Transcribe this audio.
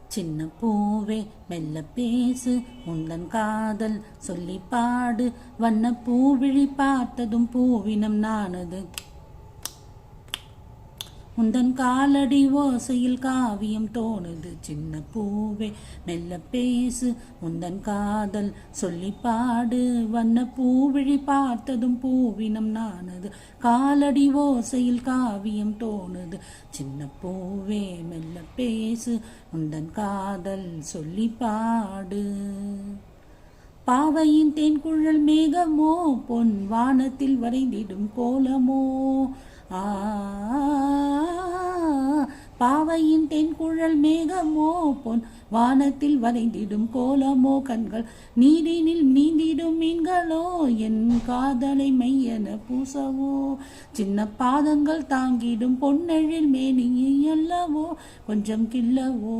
சின்ன பூவே மெல்ல பேசு உந்தன் காதல் சொல்லி பாடு வண்ண பூவிழி பார்த்ததும் பூவினம் நானது உந்தன் காலடி ஓசையில் காவியம் தோணுது சின்ன பூவே மெல்ல பேசு உந்தன் காதல் சொல்லி பாடு வண்ண பூவிழி பார்த்ததும் பூவினம் நானது காலடி ஓசையில் காவியம் தோணுது சின்ன பூவே மெல்ல பேசு உந்தன் காதல் சொல்லி பாடு பாவையின் தேன்குழல் மேகமோ பொன் வானத்தில் வரைந்திடும் கோலமோ பாவையின் தென்குழல் மேகமோ பொன் வானத்தில் வரைந்திடும் கோலமோ கண்கள் நீரினில் நீந்திடும் மீன்களோ என் காதலை மையென பூசவோ சின்ன பாதங்கள் தாங்கிடும் பொன்னெழில் மேனியை அல்லவோ கொஞ்சம் கிள்ளவோ